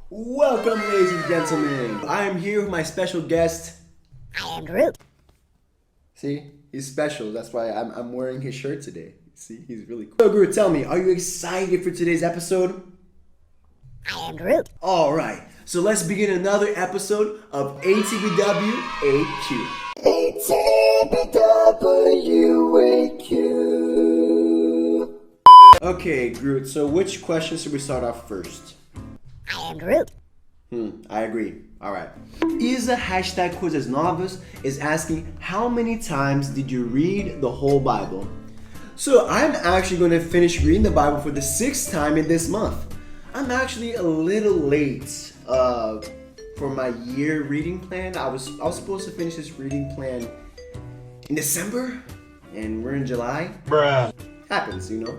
Welcome, ladies and gentlemen. I am here with my special guest. I am Groot. See, he's special. That's why I'm wearing his shirt today. See, he's really cool. So, Groot, tell me, are you excited for today's episode? I am Groot. All right, so let's begin another episode of ATBWAQ. ATBWAQ. Okay, Groot. So, which question should we start off first? I am Groot. I agree. All right. Isa #Coisas Novas is asking, how many times did you read the whole Bible? So I'm actually going to finish reading the Bible for the 6th time in this month. I'm actually a little late for my year reading plan. I was supposed to finish this reading plan in December, and we're in July. Bruh. Happens, you know.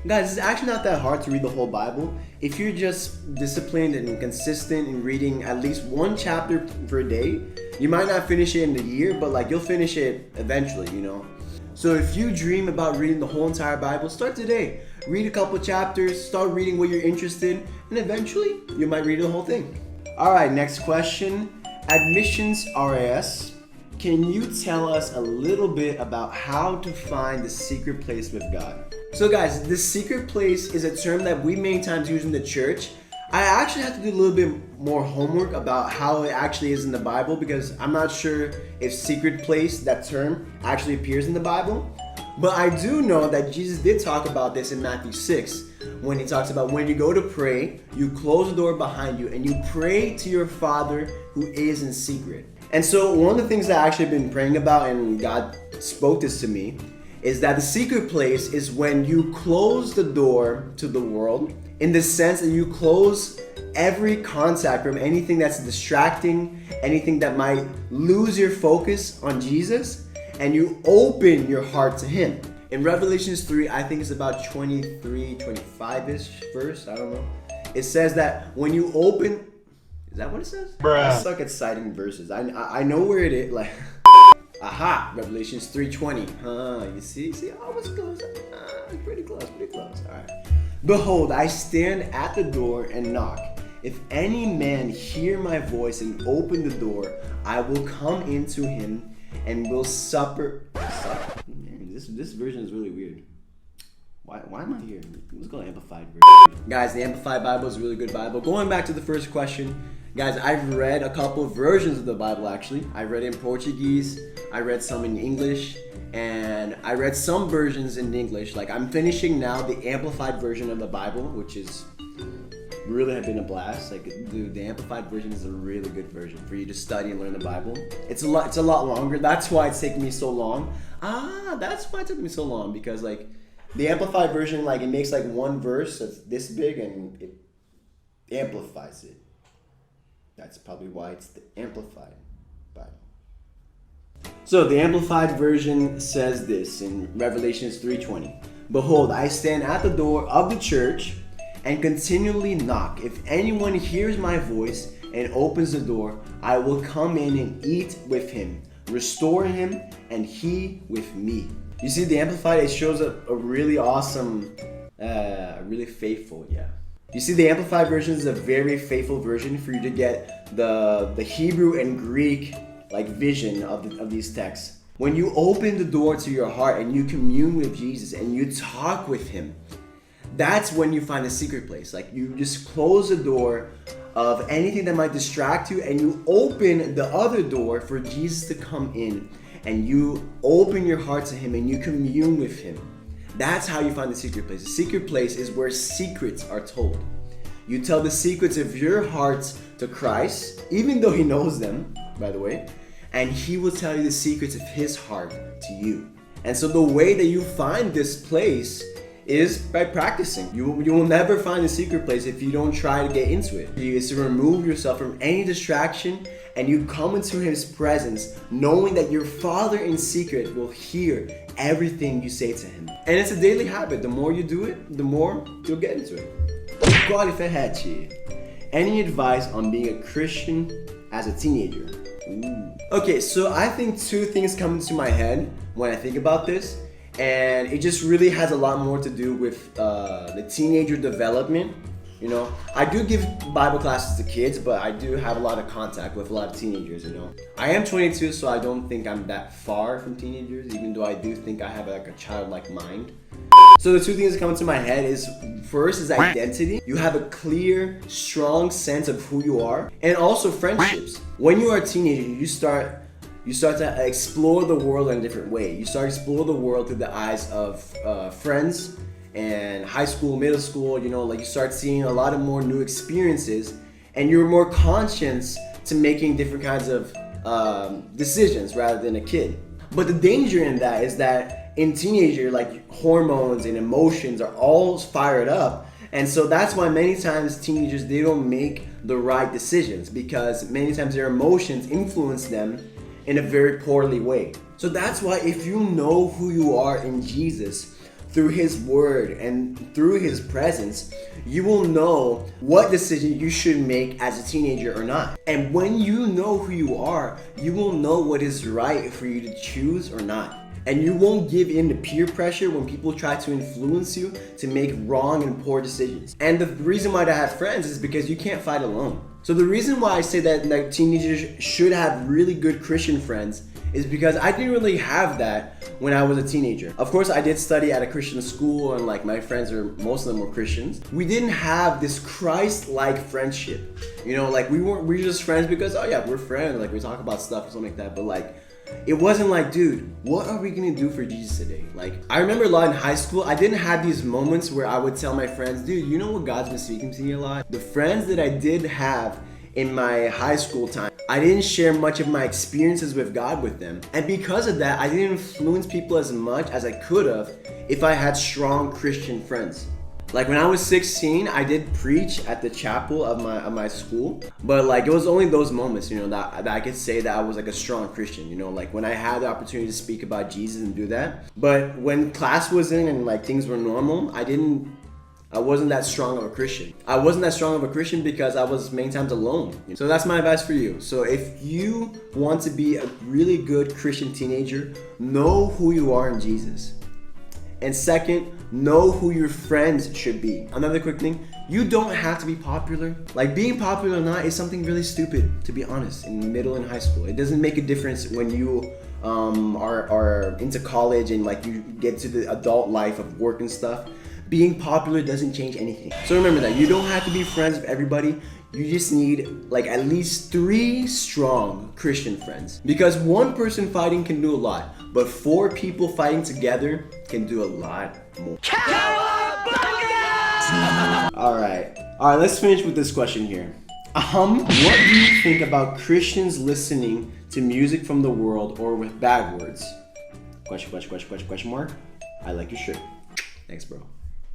Guys, it's actually not that hard to read the whole Bible. If you're just disciplined and consistent in reading at least one chapter per day, you might not finish it in the year, but like you'll finish it eventually, you know. So if you dream about reading the whole entire Bible, start today. Read a couple chapters, start reading what you're interested in, and eventually you might read the whole thing. All right, next question. Admissions RAS, can you tell us a little bit about how to find the secret place with God? So guys, the secret place is a term that we many times use in the church. I actually have to do a little bit more homework about how it actually is in the Bible, because I'm not sure if secret place, that term, actually appears in the Bible. But I do know that Jesus did talk about this in Matthew 6, when he talks about when you go to pray, you close the door behind you and you pray to your Father who is in secret. And so one of the things that I actually have been praying about, and God spoke this to me, is that the secret place is when you close the door to the world, in the sense that you close every contact from anything that's distracting, anything that might lose your focus on Jesus, and you open your heart to Him. In Revelations 3, I think it's about 23, 25-ish verse, I don't know. It says that when you open, is that what it says? Bruh. I suck at citing verses. I know where it is, like, aha, Revelations 3:20. You see, I was close. Pretty close. All right. Behold, I stand at the door and knock. If any man hear my voice and open the door, I will come into him and will supper. This version is really weird. Why am I here? Let's go Amplified version. Guys, the Amplified Bible is a really good Bible. Going back to the first question, guys, I've read a couple of versions of the Bible actually. I read it in Portuguese, I read some in English, and I read some versions in English. Like, I'm finishing now the Amplified version of the Bible, which is really have been a blast. Like, dude, the Amplified version is a really good version for you to study and learn the Bible. It's a lot longer. That's why it's taking me so long. That's why it took me so long, because like the Amplified version, like, it makes like one verse that's this big and it amplifies it. That's probably why it's the Amplified Bible. So the Amplified version says this in Revelations 3:20. Behold, I stand at the door of the church and continually knock. If anyone hears my voice and opens the door, I will come in and eat with him, restore him, and he with me. You see, the Amplified, it shows a really awesome, really faithful, yeah. You see, the Amplified version is a very faithful version for you to get the Hebrew and Greek like vision of these texts. When you open the door to your heart and you commune with Jesus and you talk with Him, that's when you find a secret place. Like, you just close the door of anything that might distract you and you open the other door for Jesus to come in, and you open your heart to Him and you commune with Him. That's how you find the secret place. The secret place is where secrets are told. You tell the secrets of your heart to Christ, even though He knows them, by the way, and He will tell you the secrets of His heart to you. And so the way that you find this place is by practicing. You will never find the secret place if you don't try to get into it. It's to remove yourself from any distraction, and you come into His presence knowing that your Father in secret will hear everything you say to Him. And it's a daily habit. The more you do it, the more you'll get into it. Any advice on being a Christian as a teenager? Ooh. Okay, so I think two things come into my head when I think about this. And it just really has a lot more to do with the teenager development You know, I do give Bible classes to kids, but I do have a lot of contact with a lot of teenagers, you know. I am 22, so I don't think I'm that far from teenagers, even though I do think I have like a childlike mind. So the two things that come into my head is, first is identity. You have a clear, strong sense of who you are, and also friendships. When you are a teenager, you start to explore the world in a different way. You start to explore the world through the eyes of friends and high school, middle school, you know, like you start seeing a lot of more new experiences, and you're more conscious to making different kinds of decisions rather than a kid. But the danger in that is that in teenager, like hormones and emotions are all fired up. And so that's why many times teenagers, they don't make the right decisions, because many times their emotions influence them in a very poorly way. So that's why if you know who you are in Jesus, through his word and through his presence, you will know what decision you should make as a teenager or not. And when you know who you are, you will know what is right for you to choose or not. And you won't give in to peer pressure when people try to influence you to make wrong and poor decisions. And the reason why I have friends is because you can't fight alone. So the reason why I say that like teenagers should have really good Christian friends is because I didn't really have that when I was a teenager. Of course, I did study at a Christian school, and like my friends most of them were Christians. We didn't have this Christ-like friendship. You know, like we were just friends because, oh yeah, we're friends, like we talk about stuff or something like that, but like it wasn't like, dude, what are we gonna do for Jesus today? Like, I remember a lot in high school, I didn't have these moments where I would tell my friends, dude, you know what, God's been speaking to me a lot? The friends that I did have in my high school time, I didn't share much of my experiences with God with them. And because of that, I didn't influence people as much as I could have if I had strong Christian friends. Like when I was 16, I did preach at the chapel of my school, but like it was only those moments, you know, that I could say that I was like a strong Christian, you know, like when I had the opportunity to speak about Jesus and do that. But when class was in and like things were normal, I wasn't that strong of a Christian. I wasn't that strong of a Christian because I was many times alone. So that's my advice for you. So if you want to be a really good Christian teenager, know who you are in Jesus. And second, know who your friends should be. Another quick thing, you don't have to be popular. Like being popular or not is something really stupid, to be honest, in middle and high school. It doesn't make a difference when you are into college and like you get to the adult life of work and stuff. Being popular doesn't change anything. So remember that you don't have to be friends with everybody. You just need like at least 3 strong Christian friends. Because one person fighting can do a lot, but 4 people fighting together can do a lot more. Alright, let's finish with this question here. What do you think about Christians listening to music from the world or with bad words? Question mark. I like your shirt. Thanks, bro.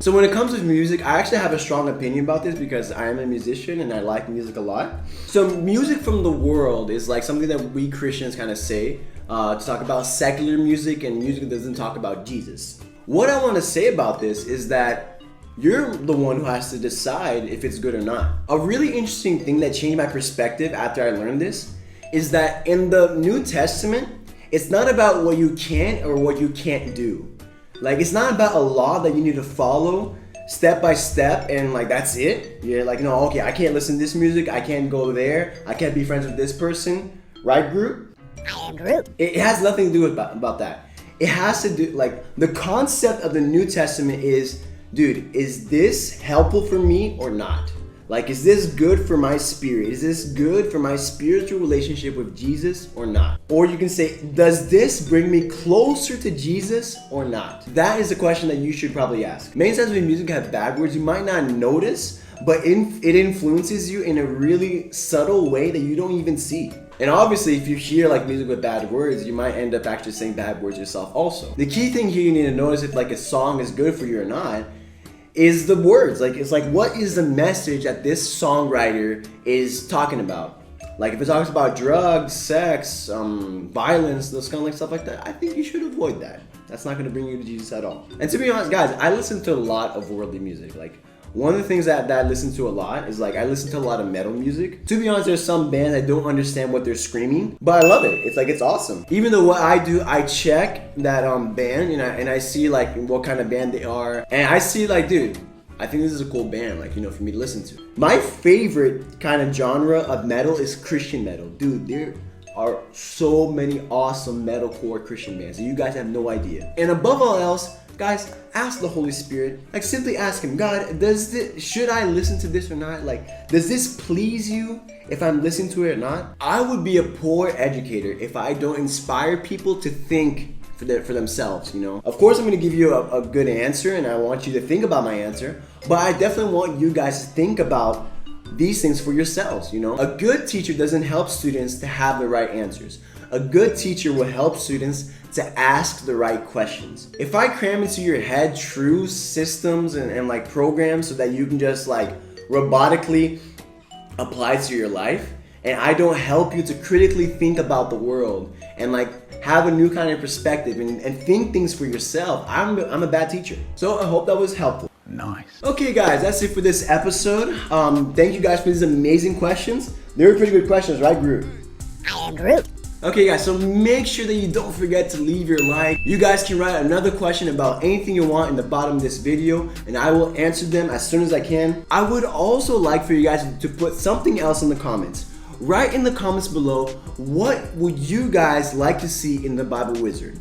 So when it comes to music, I actually have a strong opinion about this because I am a musician and I like music a lot. So music from the world is like something that we Christians kind of say to talk about secular music and music that doesn't talk about Jesus. What I want to say about this is that you're the one who has to decide if it's good or not. A really interesting thing that changed my perspective after I learned this is that in the New Testament, it's not about what you can or what you can't do. Like, it's not about a law that you need to follow step by step and like that's it. You're like, no, okay, I can't listen to this music, I can't go there, I can't be friends with this person, right, Groot? I am Groot. It has nothing to do with about that. It has to do, like, the concept of the New Testament is, dude, is this helpful for me or not? Like, is this good for my spirit? Is this good for my spiritual relationship with Jesus or not? Or you can say, does this bring me closer to Jesus or not? That is a question that you should probably ask. Many times when music has bad words, you might not notice, but it influences you in a really subtle way that you don't even see. And obviously, if you hear like music with bad words, you might end up actually saying bad words yourself also. The key thing here you need to notice if like a song is good for you or not is the words. Like, it's like, what is the message that this songwriter is talking about? Like, if it talks about drugs, sex, violence, those kind of like stuff like that, I think you should avoid that. That's not going to bring you to Jesus at all. And to be honest, guys, I listen to a lot of worldly music. Like, one of the things that I listen to a lot is like, I listen to a lot of metal music. To be honest, there's some bands I don't understand what they're screaming, but I love it. It's like, it's awesome. Even though what I do, I check that band, you know, and I see like what kind of band they are. And I see like, dude, I think this is a cool band, like, you know, for me to listen to. My favorite kind of genre of metal is Christian metal. Dude, there are so many awesome metalcore Christian bands, and you guys have no idea. And above all else, guys, ask the Holy Spirit. Like, simply ask Him, God, should I listen to this or not? Like, does this please you if I'm listening to it or not? I would be a poor educator if I don't inspire people to think for themselves, you know? Of course, I'm gonna give you a good answer, and I want you to think about my answer, but I definitely want you guys to think about these things for yourselves, you know? A good teacher doesn't help students to have the right answers. A good teacher will help students to ask the right questions. If I cram into your head true systems and like programs so that you can just like robotically apply to your life, and I don't help you to critically think about the world and like have a new kind of perspective and think things for yourself, I'm a bad teacher. So I hope that was helpful. Nice. Okay guys, that's it for this episode. Thank you guys for these amazing questions. They were pretty good questions, right, Groot? I am Groot. Okay guys, so make sure that you don't forget to leave your like. You guys can write another question about anything you want in the bottom of this video, and I will answer them as soon as I can. I would also like for you guys to put something else in the comments. Write in the comments below, what would you guys like to see in the Bible Wizard?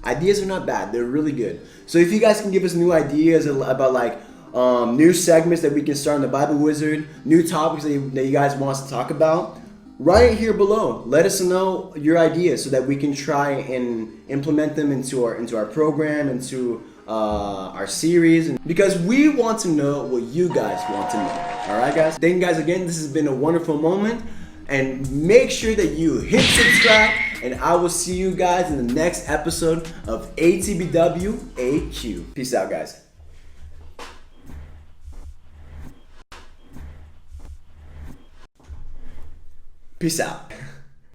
Ideas are not bad, they're really good. So if you guys can give us new ideas about like new segments that we can start in the Bible Wizard, new topics that you guys want us to talk about, write it here below. Let us know your ideas so that we can try and implement them into our program, into our series, because we want to know what you guys want to know. All right, guys. Thank you guys again. This has been a wonderful moment, and make sure that you hit subscribe. And I will see you guys in the next episode of ATBWAQ. Peace out, guys. Peace out.